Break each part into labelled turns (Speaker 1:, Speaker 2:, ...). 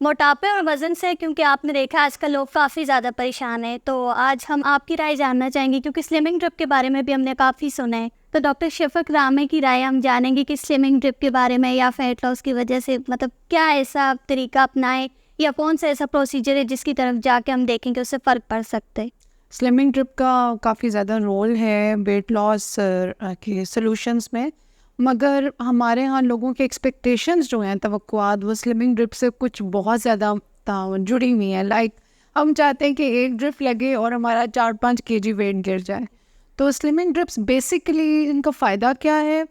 Speaker 1: मोटापे और वज़न से, क्योंकि आपने देखा आजकल लोग काफ़ी ज़्यादा परेशान हैं, तो आज हम आपकी राय जानना चाहेंगे क्योंकि स्लिमिंग ड्रिप के बारे में भी हमने काफ़ी सुना है। तो डॉक्टर शफ़क़ रामे की राय हम जानेंगे कि स्लिमिंग ड्रिप के बारे में या फैट लॉस की वजह से मतलब क्या ऐसा तरीका अपनाएं या कौन सा ऐसा प्रोसीजर है जिसकी तरफ जाके हम देखेंगे उससे फ़र्क पड़ सकता है।
Speaker 2: स्लिमिंग ड्रिप का काफ़ी ज़्यादा रोल है वेट लॉस के सॉल्यूशंस में, मगर हमारे यहाँ लोगों के एक्सपेक्टेशंस जो हैं, तवक्कुआत, वो स्लिमिंग ड्रिप से कुछ बहुत ज़्यादा जुड़ी हुई हैं। लाइक हम चाहते हैं कि एक ड्रिप लगे और हमारा 4-5 केजी वेट गिर जाए। तो स्लिमिंग ड्रिप्स बेसिकली इनका फ़ायदा क्या है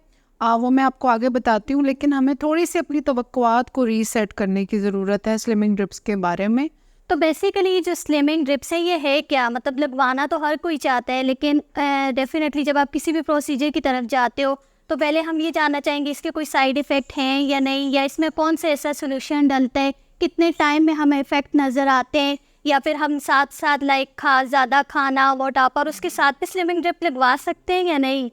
Speaker 2: वो मैं आपको आगे बताती हूँ, लेकिन हमें थोड़ी सी अपनी तवक्कुआत को रीसेट करने की ज़रूरत है स्लिमिंग ड्रिप्स के बारे में।
Speaker 1: तो बेसिकली जो स्लिमिंग ड्रिप्स है ये है क्या, मतलब लगवाना तो हर कोई चाहता है, लेकिन डेफिनेटली जब आप किसी भी प्रोसीजर की तरफ जाते हो तो पहले हम ये जानना चाहेंगे इसके कोई साइड इफ़ेक्ट हैं या नहीं, या इसमें कौन से ऐसा सोल्यूशन डलता है, कितने टाइम में हमें इफ़ेक्ट नज़र आते हैं, या फिर हम साथ साथ लाइक ज़्यादा खाना मोटापा और उसके साथ भी स्लिमिंग ड्रिप लगवा सकते हैं या नहीं।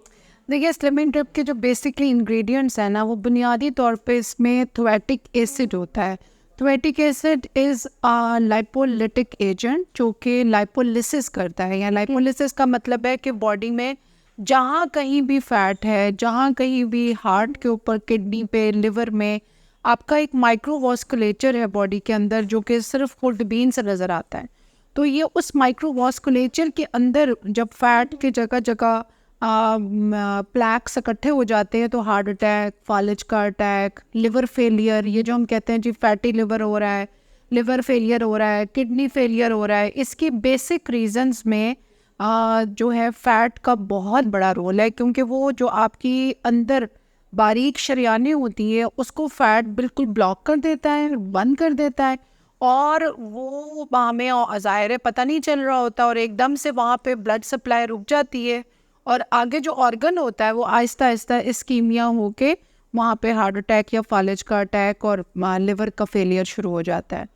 Speaker 2: देखिए, स्लिमिंग ड्रिप के जो बेसिकली इंग्रेडिएंट्स हैं ना, वो बुनियादी तौर पे इसमें थोएटिक एसिड होता है। थोएटिक एसिड इज़ लाइपोलिटिक एजेंट जो कि लाइपोलिसिस करता है, या लाइपोलिसिस का मतलब है कि बॉडी में जहाँ कहीं भी फैट है, जहाँ कहीं भी हार्ट के ऊपर, किडनी पे, लिवर में आपका एक माइक्रोवास्कुलेचर है बॉडी के अंदर जो कि सिर्फ खुर्दबीन से नज़र आता है। तो ये उस माइक्रोवास्कुलेचर के अंदर जब फैट के जगह जगह प्लैक्स इकट्ठे हो जाते हैं तो हार्ट अटैक, फालिज का अटैक, लिवर फेलियर, ये जो हम कहते हैं जी फैटी लिवर हो रहा है, लिवर फेलियर हो रहा है, किडनी फेलियर हो रहा है, इसकी बेसिक रीजंस में जो है फ़ैट का बहुत बड़ा रोल है, क्योंकि वो जो आपकी अंदर बारीक शरियानें होती है उसको फ़ैट बिल्कुल ब्लॉक कर देता है, बंद कर देता है, और वो हमें ज़ाहिर है पता नहीं चल रहा होता और एकदम से वहाँ पे ब्लड सप्लाई रुक जाती है और आगे जो ऑर्गन होता है वो आहिस्ता आहिस्ता इस्कीमिया होके वहाँ पे हार्ट अटैक या फालिज का अटैक और लिवर का फेलियर शुरू हो जाता है।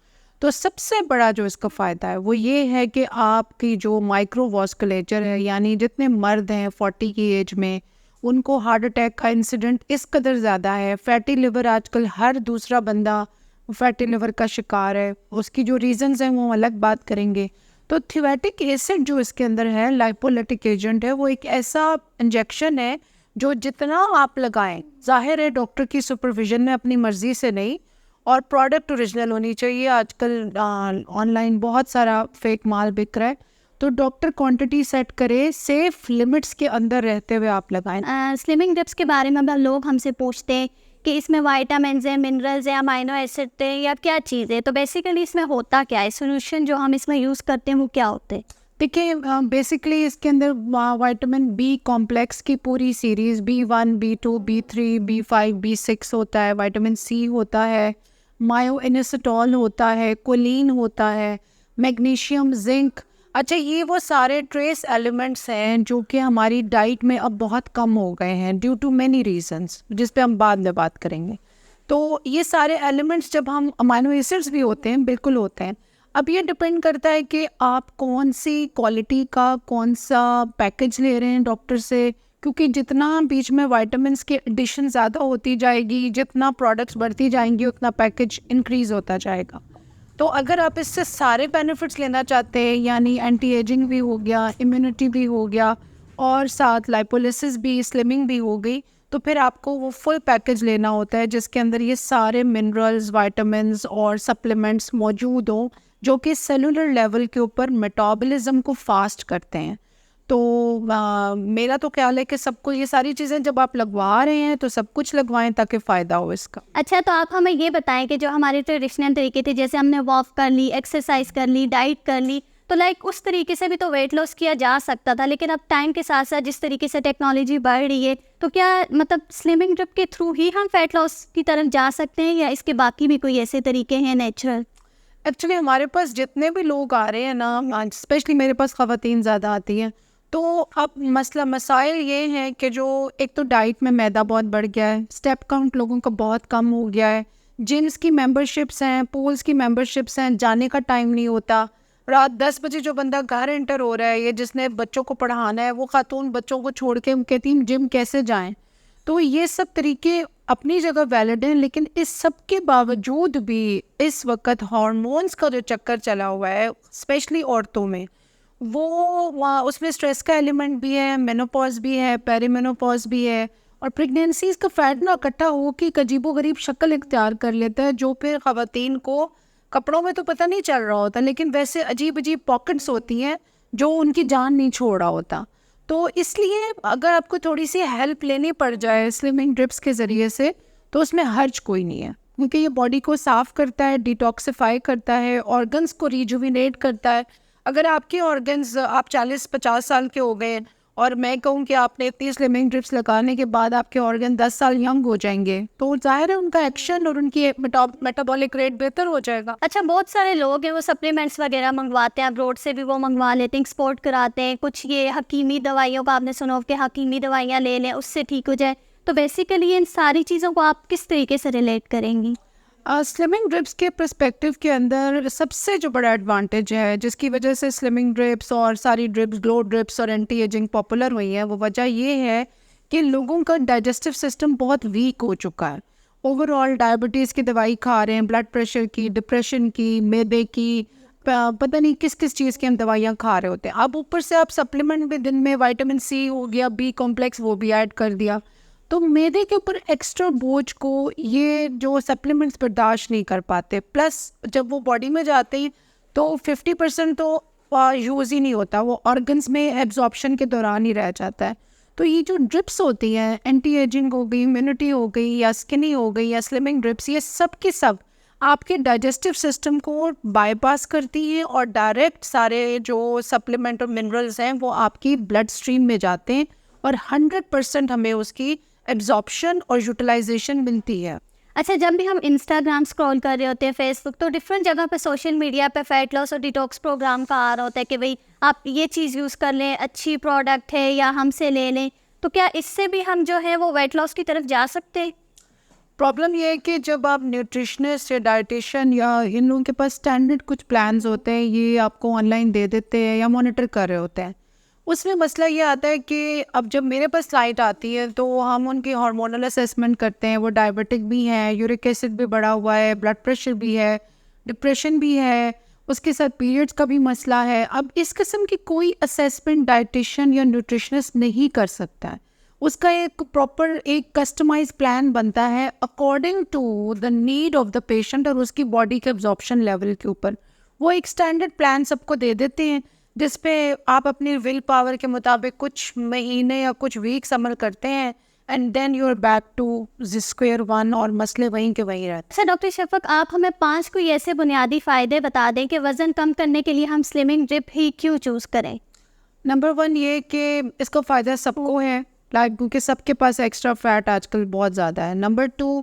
Speaker 2: तो सबसे बड़ा जो इसका फ़ायदा है वो ये है कि आपकी जो माइक्रोवास्कुलेचर है, यानी जितने मर्द हैं 40 की एज में उनको हार्ट अटैक का इंसिडेंट इस कदर ज़्यादा है। फैटी लिवर आजकल हर दूसरा बंदा फैटी लिवर का शिकार है। उसकी जो रीज़न्स हैं वो अलग बात करेंगे। तो थोएटिक एसिड जो इसके अंदर है, लाइपोलिटिक एजेंट है, वो एक ऐसा इंजेक्शन है जो जितना आप लगाएं, जाहिर है डॉक्टर की सुपरविजन में, अपनी मर्ज़ी से नहीं, और प्रोडक्ट ओरिजिनल होनी चाहिए। आजकल ऑनलाइन बहुत सारा फेक माल बिक रहा है, तो डॉक्टर क्वांटिटी सेट करे, सेफ लिमिट्स के अंदर रहते हुए आप लगाएं।
Speaker 1: स्लिमिंग ड्रिप्स के बारे में अब लोग हमसे पूछते हैं कि इसमें वाइटामिन है, मिनरल्स हैं, अमाइनो एसिड है या क्या चीज़ है, तो बेसिकली इसमें होता क्या है, सोल्यूशन जो हम इसमें यूज़ करते हैं वो क्या होते हैं।
Speaker 2: देखिए, बेसिकली इसके अंदर विटामिन बी कॉम्प्लेक्स की पूरी series B1, B2, B3, B5, B6 होता है, विटामिन सी होता है, मायो इनोसिटॉल होता है, कोलिन होता है, मैग्नीशियम, जिंक। अच्छा, ये वो सारे ट्रेस एलिमेंट्स हैं जो कि हमारी डाइट में अब बहुत कम हो गए हैं ड्यू टू मैनी रीजंस, जिस पे हम बाद में बात करेंगे। तो ये सारे एलिमेंट्स, जब हम अमाइनो एसिड्स भी होते हैं, बिल्कुल होते हैं। अब ये डिपेंड करता है कि आप कौन सी क्वालिटी का कौन सा पैकेज ले रहे हैं डॉक्टर से, क्योंकि जितना बीच में विटामिन्स की एडिशन ज़्यादा होती जाएगी, जितना प्रोडक्ट्स बढ़ती जाएंगी, उतना पैकेज इंक्रीज़ होता जाएगा। तो अगर आप इससे सारे बेनिफिट्स लेना चाहते हैं, यानी एंटी एजिंग भी हो गया, इम्यूनिटी भी हो गया, और साथ लाइपोलिसिस भी, स्लिमिंग भी हो गई, तो फिर आपको वो फुल पैकेज लेना होता है जिसके अंदर ये सारे मिनरल्स, विटामिन्स और सप्लीमेंट्स मौजूद हों जो कि सेलुलर लेवल के ऊपर मेटाबॉलिज्म को फास्ट करते हैं। तो मेरा तो ख्याल है कि सबको ये सारी चीज़ें जब आप लगवा रहे हैं तो सब कुछ लगवाएं ताकि फ़ायदा हो इसका।
Speaker 1: अच्छा, तो आप हमें ये बताएं कि जो हमारे ट्रेडिशनल तरीके थे, जैसे हमने वॉक कर ली, एक्सरसाइज कर ली, डाइट कर ली, तो लाइक उस तरीके से भी तो वेट लॉस किया जा सकता था, लेकिन अब टाइम के साथ साथ जिस तरीके से टेक्नोलॉजी बढ़ रही है, तो क्या मतलब स्लिमिंग ड्रिप के थ्रू ही हम फैट लॉस की तरफ जा सकते हैं या इसके बाकी भी कोई ऐसे तरीके हैं नेचुरल।
Speaker 2: एक्चुअली हमारे पास जितने भी लोग आ रहे हैं ना, स्पेशली मेरे पास ख़वातीन ज़्यादा आती हैं, तो अब मसाइल ये हैं कि जो एक तो डाइट में मैदा बहुत बढ़ गया है, स्टेप काउंट लोगों का बहुत कम हो गया है, जिम्स की मेंबरशिप्स हैं, पूल्स की मेंबरशिप्स हैं, जाने का टाइम नहीं होता। रात 10 बजे जो बंदा घर एंटर हो रहा है, ये जिसने बच्चों को पढ़ाना है, वो खातून बच्चों को छोड़ के कहती हैं जिम कैसे जाएं। तो ये सब तरीके अपनी जगह वैलिड हैं, लेकिन इस सब के बावजूद भी इस वक्त हार्मोन्स का जो चक्कर चला हुआ है स्पेशली औरतों में, वो वहाँ उसमें स्ट्रेस का एलिमेंट भी है, मेनोपॉज भी है, पेरीमेनोपॉज भी है, और प्रेगनेंसीज का फैट ना इकट्ठा हो के एक अजीबोगरीब शक्ल इख्तियार कर लेता है, जो फिर ख़वातीन को कपड़ों में तो पता नहीं चल रहा होता, लेकिन वैसे अजीब अजीब पॉकेट्स होती हैं जो उनकी जान नहीं छोड़ रहा होता। तो इसलिए अगर आपको थोड़ी सी हेल्प लेनी पड़ जाए स्लिमिंग ड्रिप्स के ज़रिए से, तो उसमें हर्ज कोई नहीं है, क्योंकि ये बॉडी को साफ़ करता है, डिटॉक्सिफाई करता है, ऑर्गन्स को रिजुविनेट करता है। अगर आपके ऑर्गन्स, आप 40-50 साल के हो गए और मैं कहूँ कि आपने इतनी स्लिमिंग ड्रिप्स लगाने के बाद आपके ऑर्गन 10 साल यंग हो जाएंगे, तो जाहिर है उनका एक्शन और उनकी मेटाबॉलिक रेट बेहतर हो जाएगा।
Speaker 1: अच्छा, बहुत सारे लोग हैं वो सप्लीमेंट्स वगैरह मंगवाते हैं, अब्रोड से भी वो मंगवा लेते हैं, एक्सपोर्ट कराते हैं। कुछ ये हकीमी दवाइयों का आपने सुना हो कि हकीमी दवाइयाँ ले लें उससे ठीक हो जाए। तो बेसिकली इन सारी चीज़ों को आप किस तरीके से रिलेट करेंगी?
Speaker 2: स्लिमिंग ड्रिप्स के पर्सपेक्टिव के अंदर सबसे जो बड़ा एडवांटेज है जिसकी वजह से स्लिमिंग ड्रिप्स और सारी ड्रिप्स, ग्लो ड्रिप्स और एंटी एजिंग पॉपुलर हुई है, वो वजह ये है कि लोगों का डाइजेस्टिव सिस्टम बहुत वीक हो चुका है। ओवरऑल डायबिटीज़ की दवाई खा रहे हैं, ब्लड प्रेशर की, डिप्रेशन की, मैदे की, पता नहीं किस किस चीज़ की हम दवाइयाँ खा रहे होते हैं। अब ऊपर से आप सप्लीमेंट भी दिन में विटामिन सी हो गया, बी कॉम्प्लेक्स वो भी ऐड कर दिया, तो मैदे के ऊपर एक्स्ट्रा बोझ को ये जो सप्लीमेंट्स बर्दाश्त नहीं कर पाते। प्लस जब वो बॉडी में जाते हैं तो 50% तो यूज़ ही नहीं होता, वो ऑर्गन्स में एब्जॉर्प्शन के दौरान ही रह जाता है। तो ये जो ड्रिप्स होती हैं, एंटी एजिंग हो गई, इम्यूनिटी हो गई, या स्किनी हो गई, या स्लिमिंग ड्रिप्स, ये सब के सब आपके डाइजेस्टिव सिस्टम को बाईपास करती हैं और डायरेक्ट सारे जो सप्लीमेंट और मिनरल्स हैं वो आपकी ब्लड स्ट्रीम में जाते हैं और 100% हमें उसकी एब्जॉर्प्शन और यूटिलाइजेशन मिलती है।
Speaker 1: अच्छा, जब भी हम इंस्टाग्राम स्क्रॉल कर रहे होते हैं, फेसबुक, तो डिफरेंट जगह पे सोशल मीडिया पे फैट लॉस और डिटॉक्स प्रोग्राम का आ रहा होता है कि भाई आप ये चीज़ यूज़ कर लें, अच्छी प्रोडक्ट है, या हमसे ले लें। तो क्या इससे भी हम जो है वो वेट लॉस की तरफ जा सकते हैं?
Speaker 2: प्रॉब्लम ये है कि जब आप न्यूट्रिशनिस्ट या डाइटिशियन या इन लोगों के पास स्टैंडर्ड कुछ प्लान्स होते हैं, ये आपको ऑनलाइन दे देते हैं या मॉनिटर कर रहे होते हैं, उसमें मसला ये आता है कि अब जब मेरे पास स्लाइड आती है तो हम उनकी हार्मोनल असेसमेंट करते हैं, वो डायबिटिक भी हैं, यूरिक एसिड भी बढ़ा हुआ है, ब्लड प्रेशर भी है, डिप्रेशन भी है, उसके साथ पीरियड्स का भी मसला है। अब इस किस्म की कोई असेसमेंट डाइटिशियन या न्यूट्रिशनिस्ट नहीं कर सकता है। उसका एक प्रॉपर एक कस्टमाइज प्लान बनता है according to the need of the patient और उसकी बॉडी के एब्जॉर्प्शन लेवल के ऊपर। वो एक स्टैंडर्ड प्लान सबको दे देते हैं जिस पे आप अपनी विल पावर के मुताबिक कुछ महीने या कुछ वीक्स अमल करते हैं and then you are back to square one और मसले वहीं के वहीं रहते हैं।
Speaker 1: सर, डॉक्टर शफक, आप हमें 5 कोई ऐसे बुनियादी फ़ायदे बता दें कि वज़न कम करने के लिए हम स्लिमिंग ड्रिप ही क्यों चूज़ करें?
Speaker 2: नंबर 1 ये कि इसका फ़ायदा सबको है, लाइक क्योंकि सबके पास एक्स्ट्रा फैट आजकल बहुत ज़्यादा है। नंबर 2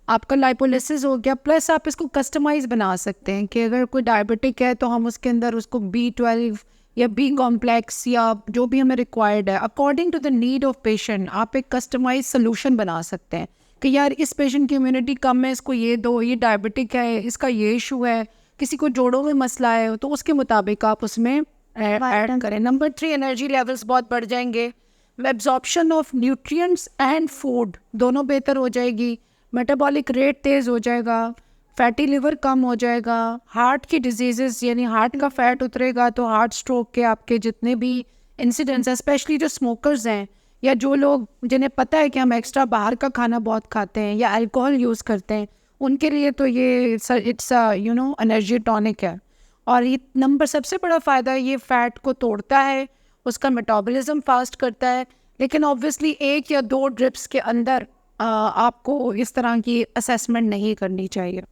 Speaker 2: आपका लाइपोलिसिस हो गया, प्लस आप इसको कस्टमाइज़ बना सकते हैं कि अगर कोई डायबिटिक है तो हम उसके अंदर उसको B12 या बी कॉम्प्लेक्स या जो भी हमें रिक्वायर्ड है according to the need of patient आप एक कस्टमाइज सोल्यूशन बना सकते हैं कि यार इस पेशेंट की इम्यूनिटी कम है, इसको ये दो, ये डायबिटिक है, इसका ये इशू है, किसी को जोड़ों में मसला है, तो उसके मुताबिक आप उसमें ऐड करें। नंबर 3 एनर्जी लेवल्स बहुत बढ़ जाएंगे, absorption of nutrients and food दोनों बेहतर हो जाएगी, मेटाबॉलिक रेट तेज़ हो जाएगा, फैटी लिवर कम हो जाएगा, हार्ट की डिजीज़ेस यानी हार्ट का फैट उतरेगा तो हार्ट स्ट्रोक के आपके जितने भी इंसिडेंट्स हैं, स्पेशली जो स्मोकर्स हैं या जो लोग जिन्हें पता है कि हम एक्स्ट्रा बाहर का खाना बहुत खाते हैं या अल्कोहल यूज़ करते हैं, उनके लिए तो ये इट्स एनर्जी टॉनिक है। और ये नंबर सबसे बड़ा फ़ायदा ये फ़ैट को तोड़ता है, उसका मेटाबॉलिज्म फास्ट करता है। लेकिन ऑब्वियसली 1 या 2 ड्रिप्स के अंदर आपको इस तरह की असेसमेंट नहीं करनी चाहिए।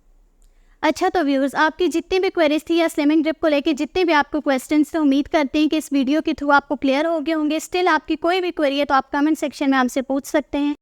Speaker 1: अच्छा, तो व्यूअर्स, आपकी जितनी भी क्वेरीज थी या स्लिमिंग ड्रिप को लेके जितने भी आपको क्वेश्चंस थे, उम्मीद करते हैं कि इस वीडियो के थ्रू आपको क्लियर हो गए होंगे। स्टिल आपकी कोई भी क्वेरी है तो आप कमेंट सेक्शन में हमसे पूछ सकते हैं।